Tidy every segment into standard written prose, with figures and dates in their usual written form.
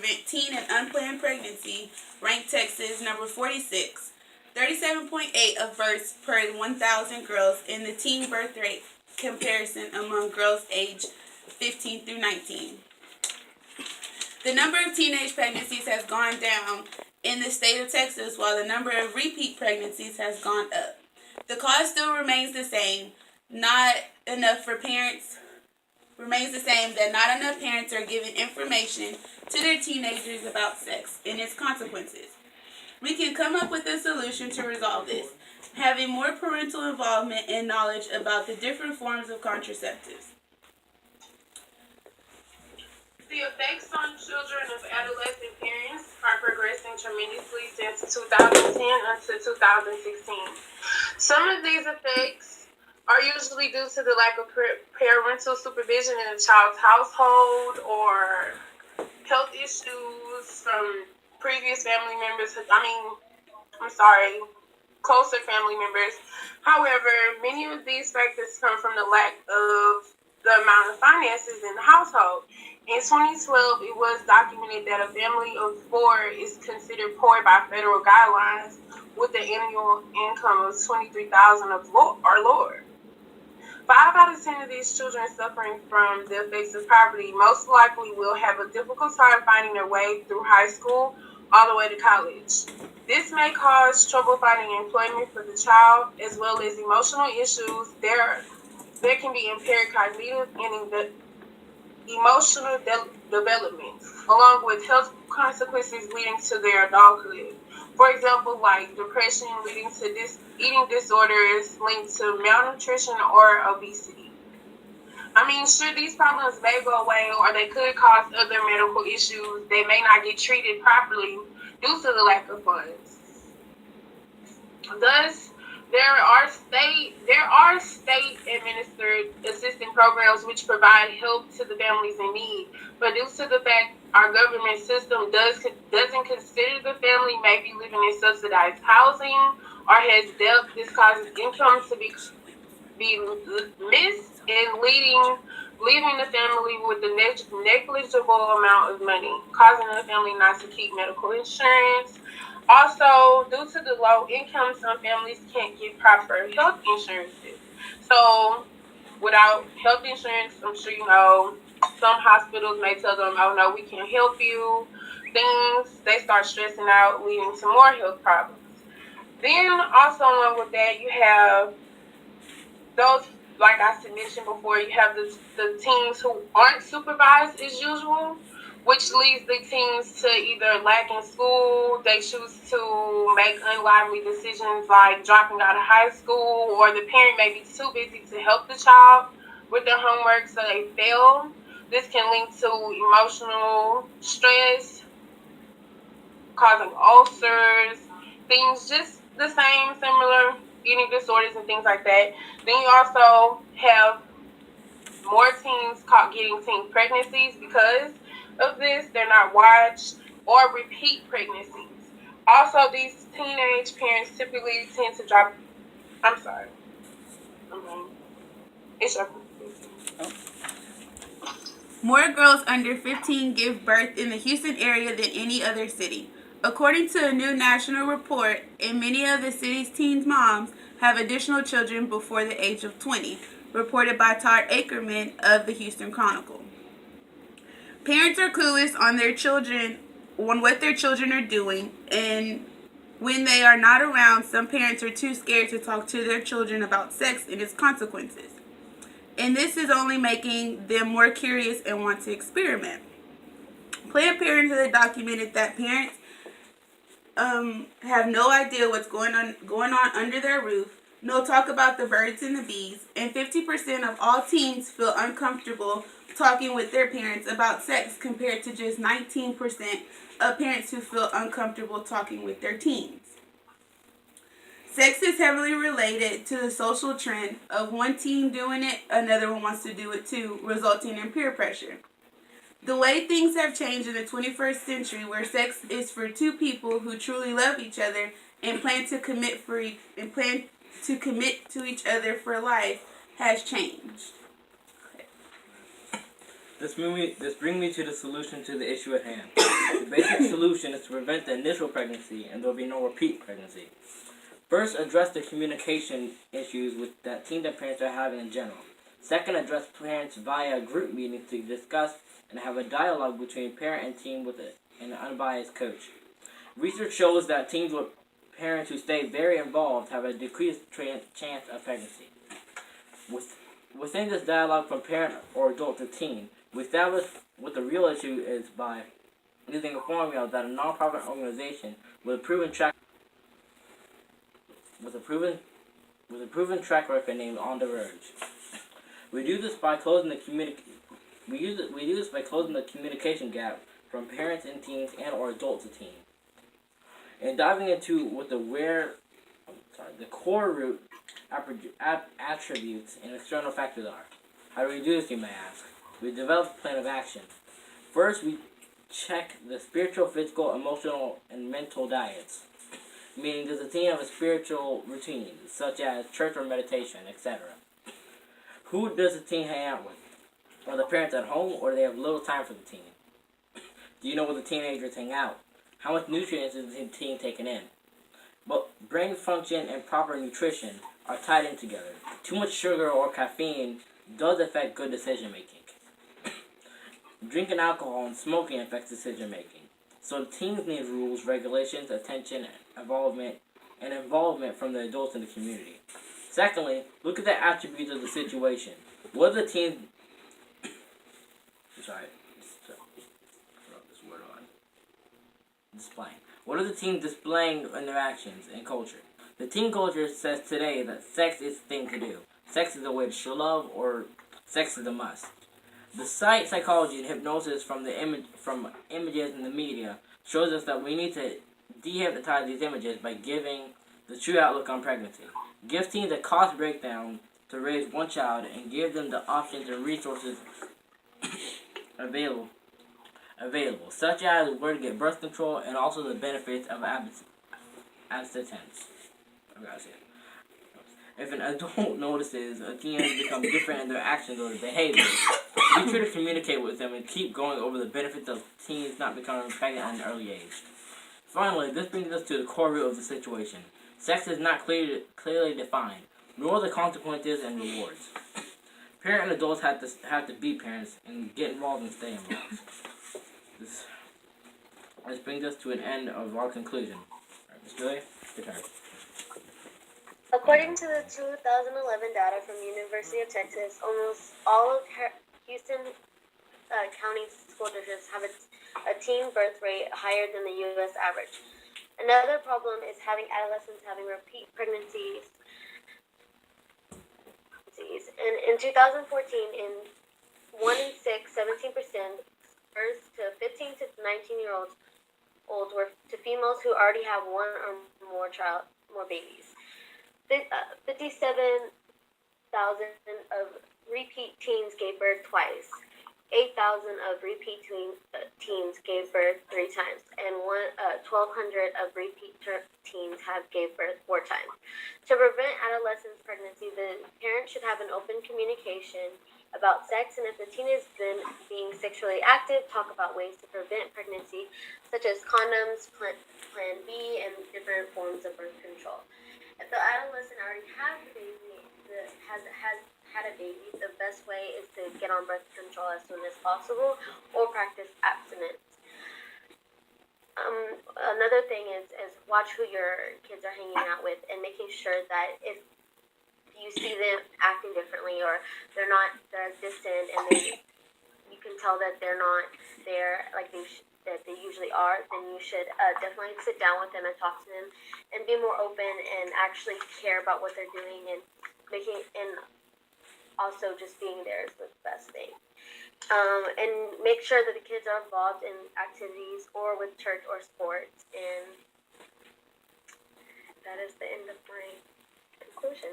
prevent teen and unplanned pregnancy ranked Texas number 46. 37.8 of births per 1,000 girls in the teen birth rate comparison among girls aged 15 through 19. The number of teenage pregnancies has gone down in the state of Texas, while the number of repeat pregnancies has gone up. The cause still remains the same. Not enough for parents remains the same that not enough parents are given information to their teenagers about sex and its consequences. We can come up with a solution to resolve this, having more parental involvement and knowledge about the different forms of contraceptives. The effects on children of adolescent parents are progressing tremendously since 2010 until 2016. Some of these effects are usually due to the lack of parental supervision in a child's household or health issues from previous family members. Closer family members. However, many of these factors come from the lack of the amount of finances in the household. In 2012, it was documented that a family of 4 is considered poor by federal guidelines with an annual income of $23,000 or lower. 5 out of 10 of these children suffering from the effects of poverty most likely will have a difficult time finding their way through high school all the way to college. This may cause trouble finding employment for the child, as well as emotional issues. There can be impaired cognitive and emotional development, along with health consequences leading to their adulthood. For example, like depression leading to eating disorders linked to malnutrition or obesity. Sure, these problems may go away, or they could cause other medical issues. They may not get treated properly due to the lack of funds. Thus, there are state administered assistance programs which provide help to the families in need. But due to the fact our government system doesn't consider the family may be living in subsidized housing or has debt, this causes income to be missed and leaving the family with a negligible amount of money, causing the family not to keep medical insurance. Also, due to the low income, some families can't get proper health insurances. So, without health insurance, I'm sure you know, some hospitals may tell them, oh no, we can't help you. They start stressing out, leading to more health problems. Then, also along with that, you have those, like I mentioned before, you have the teens who aren't supervised as usual, which leads the teens to either lack in school, they choose to make unlikely decisions like dropping out of high school, or the parent may be too busy to help the child with their homework, so they fail. This can link to emotional stress, causing ulcers, things just the same, similar eating disorders and things like that. Then you also have more teens caught getting teen pregnancies because of this. They're not watched, or repeat pregnancies. Also, these teenage parents typically tend to drop. I'm sorry. It's your. More girls under 15 give birth in the Houston area than any other city. According to a new national report, and many of the city's teen moms have additional children before the age of 20, reported by Todd Ackerman of the Houston Chronicle. Parents are clueless on what their children are doing, and when they are not around, some parents are too scared to talk to their children about sex and its consequences. And this is only making them more curious and want to experiment. Planned Parenthood documented that parents have no idea what's going on under their roof, no talk about the birds and the bees, and 50% of all teens feel uncomfortable talking with their parents about sex, compared to just 19% of parents who feel uncomfortable talking with their teens. Sex is heavily related to the social trend of one teen doing it, another one wants to do it too, resulting in peer pressure. The way things have changed in the 21st century, where sex is for two people who truly love each other and plan to commit to each other for life, has changed. This brings me to the solution to the issue at hand. The basic solution is to prevent the initial pregnancy, and there will be no repeat pregnancy. First, address the communication issues that teens and parents are having in general. Second, address parents via group meetings to discuss and have a dialogue between parent and teen with an unbiased coach. Research shows that teens with parents who stay very involved have a decreased chance of pregnancy. Within this dialogue from parent or adult to teen, we establish what the real issue is by using a formula that a nonprofit organization with a proven track record named On the Verge. We do this by closing the communication gap from parents and teens and or adult to teen. And diving into what the core root attributes and external factors are. How do we do this, you may ask? We develop a plan of action. First, we check the spiritual, physical, emotional, and mental diets. Meaning, does the teen have a spiritual routine, such as church or meditation, etc.? Who does the teen hang out with? Are the parents at home, or do they have little time for the teen? Do you know where the teenagers hang out? How much nutrients is the teen taking in? But brain function and proper nutrition are tied in together. Too much sugar or caffeine does affect good decision making. Drinking alcohol and smoking affects decision making. So the teens need rules, regulations, attention, involvement from the adults in the community. Secondly, look at the attributes of the situation. What are the teens... Displaying. What are the teens displaying in their actions and culture? The teen culture says today that sex is the thing to do. Sex is the way to show love, or sex is a must. The psychology and hypnosis from images in the media shows us that we need to dehypnotize these images by giving the true outlook on pregnancy. Give teens a cost breakdown to raise one child and give them the options and resources available, such as where to get birth control and also the benefits of abstinence. If an adult notices a teen has become different in their actions or their behaviors, be sure to communicate with them and keep going over the benefits of teens not becoming pregnant at an early age. Finally, this brings us to the core root of the situation. Sex is not clearly defined, nor the consequences and rewards. Parents and adults have to be parents and get involved and stay involved. This brings us to an end of our conclusion. Alright, Ms. Julia, your turn. According to the 2011 data from the University of Texas, almost all of Houston County school districts have a teen birth rate higher than the U.S. average. Another problem is having adolescents having repeat pregnancies. And in 2014, 1 in 6, 17%, births to 15 to 19-year-olds were to females who already have one or more babies. 57,000 of repeat teens gave birth twice. 8,000 of repeat teens gave birth 3 times, and 1,200 of repeat teens have gave birth 4 times. To prevent adolescent pregnancy, the parent should have an open communication about sex, and if the teen is then being sexually active, talk about ways to prevent pregnancy, such as condoms, Plan B, and different forms of birth control. If the adolescent already has a baby, has had a baby, the best way is to get on birth control as soon as possible or practice abstinence. Another thing is watch who your kids are hanging out with and making sure that if you see them acting differently or they're distant and you can tell that they're not there like that they usually are, then you should definitely sit down with them and talk to them and be more open and actually care about what they're doing and also just being there is the best thing. And make sure that the kids are involved in activities or with church or sports. And that is the end of my conclusion.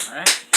All right.